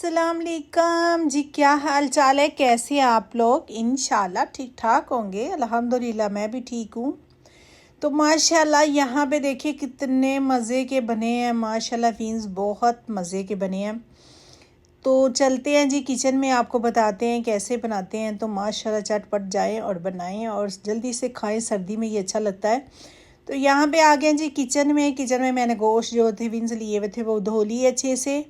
अस्सलाम वालेकुम जी। क्या हाल चाल है, कैसे हैं आप लोग? इंशाल्लाह ठीक ठाक होंगे। अल्हम्दुलिल्लाह मैं भी ठीक हूँ। तो माशाल्लाह यहाँ पे देखिए कितने मज़े के बने हैं। माशाल्लाह मीन्स बहुत मज़े के बने हैं। तो चलते हैं जी किचन में, आपको बताते हैं कैसे बनाते हैं। तो माशाल्लाह झटपट जाएं और बनाएं और जल्दी से खाएं, सर्दी में ये अच्छा लगता है। तो यहाँ पे आ गए जी किचन में मैंने गोश्त जो थे विंस लिए हुए थे वो धो लिए, अच्छे से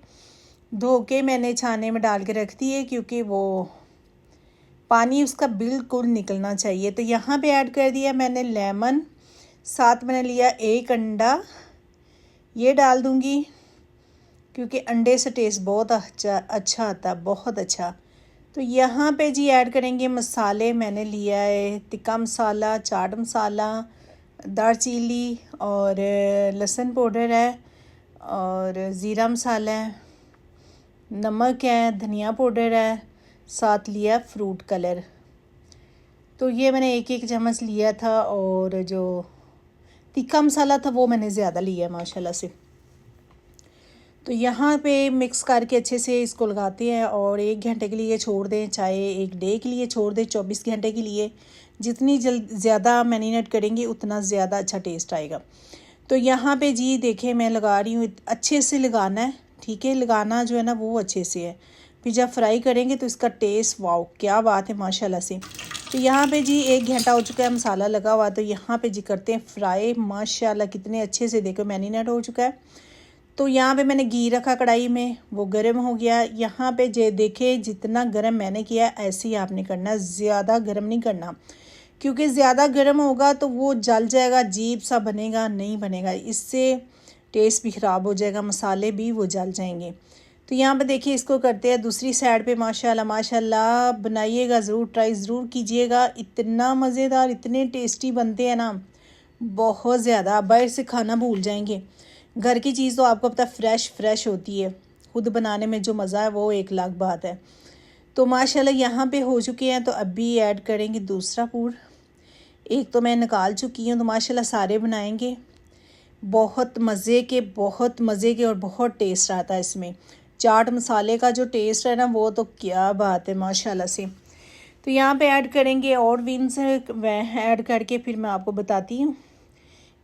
धो के मैंने छाने में डाल के रख दिए, क्योंकि वो पानी उसका बिल्कुल निकलना चाहिए। तो यहाँ पे ऐड कर दिया मैंने लेमन, साथ मैंने लिया एक अंडा, ये डाल दूँगी क्योंकि अंडे से टेस्ट बहुत अच्छा आता है, बहुत अच्छा। तो यहाँ पे जी ऐड करेंगे मसाले। मैंने लिया है टिक्का मसाला, चाट मसाला, दालचीनी और लहसुन पाउडर है और ज़ीरा मसाला है, नमक है, धनिया पाउडर है, साथ लिया फ्रूट कलर। तो ये मैंने एक एक चम्मच लिया था और जो तीखा मसाला था वो मैंने ज़्यादा लिया माशाल्लाह से। तो यहाँ पे मिक्स करके अच्छे से इसको लगाते हैं और 1 घंटे के लिए छोड़ दें, चाहे 1 डे के लिए छोड़ दें, 24 घंटे के लिए। जितनी ज़्यादा मैरिनेट करेंगे उतना ज़्यादा अच्छा टेस्ट आएगा। तो यहाँ पे जी देखें मैं लगा रही हूँ, अच्छे से लगाना है, ठीक है। लगाना जो है ना वो अच्छे से है, फिर जब फ्राई करेंगे तो इसका टेस्ट वाओ क्या बात है माशाल्लाह से। तो यहाँ पे जी 1 घंटा हो चुका है, मसाला लगा हुआ। तो यहाँ पे जी करते हैं फ्राई। माशाल्लाह कितने अच्छे से देखो मैरिनेट हो चुका है। तो यहाँ पे मैंने घी रखा कढ़ाई में, वो गर्म हो गया। यहाँ पे जे देखे जितना गर्म मैंने किया ऐसे ही आपने करना, ज़्यादा गर्म नहीं करना, क्योंकि ज़्यादा गर्म होगा तो वो जल जाएगा, अजीब सा बनेगा, नहीं बनेगा, इससे टेस्ट भी ख़राब हो जाएगा, मसाले भी वो जल जाएंगे। तो यहाँ पे देखिए इसको करते हैं दूसरी साइड पे। माशाल्लाह माशाल्लाह बनाइएगा ज़रूर, ट्राई ज़रूर कीजिएगा। इतना मज़ेदार, इतने टेस्टी बनते हैं ना, बहुत ज़्यादा। बाहर से खाना भूल जाएंगे। घर की चीज़ तो आपको पता फ्रेश होती है, खुद बनाने में जो मज़ा है वो एक लाख बात है। तो माशाल्लाह यहाँ पे हो चुके हैं। तो अभी ऐड करेंगे दूसरा पूर। एक तो मैं निकाल चुकी हूँ। तो माशाल्लाह सारे बनाएंगे, बहुत मज़े के और बहुत टेस्ट आता है इसमें। चाट मसाले का जो टेस्ट है ना वो तो क्या बात है माशाल्लाह से। तो यहाँ पे ऐड करेंगे और विंस ऐड करके फिर मैं आपको बताती हूँ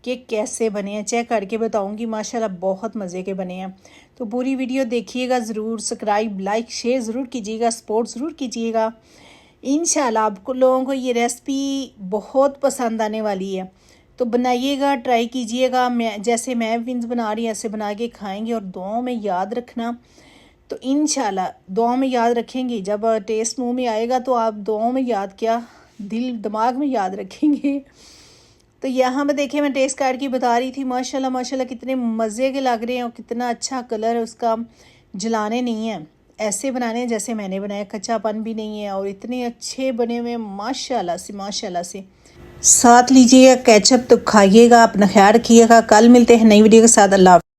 कि कैसे बने हैं, चेक करके बताऊंगी। माशाल्लाह बहुत मज़े के बने हैं। तो पूरी वीडियो देखिएगा ज़रूर, सब्सक्राइब लाइक शेयर ज़रूर कीजिएगा, सपोर्ट ज़रूर कीजिएगा। इंशाल्लाह आपको लोगों को ये रेसिपी बहुत पसंद आने वाली है। तो बनाइएगा, ट्राई कीजिएगा। जैसे मैं विंस बना रही हूँ ऐसे बना के खाएँगे और दुआओं में याद रखना। तो इंशाल्लाह दुआओं में याद रखेंगे, जब टेस्ट मुँह में आएगा तो आप दुआओं में याद क्या, दिल दिमाग में याद रखेंगे। तो यहाँ पे देखिए मैं टेस्ट करके बता रही थी। माशाल्लाह माशाल्लाह कितने मज़े के लग रहे हैं और कितना अच्छा कलर उसका, जलाने नहीं है, ऐसे बनाने हैं जैसे मैंने बनाया, कच्चापन भी नहीं है और इतने अच्छे बने हुए माशाल्लाह से। साथ लीजिएगा केचप तो खाइएगा। अपना ख्याल रखिएगा। कल मिलते हैं नई वीडियो के साथ। अल्लाह।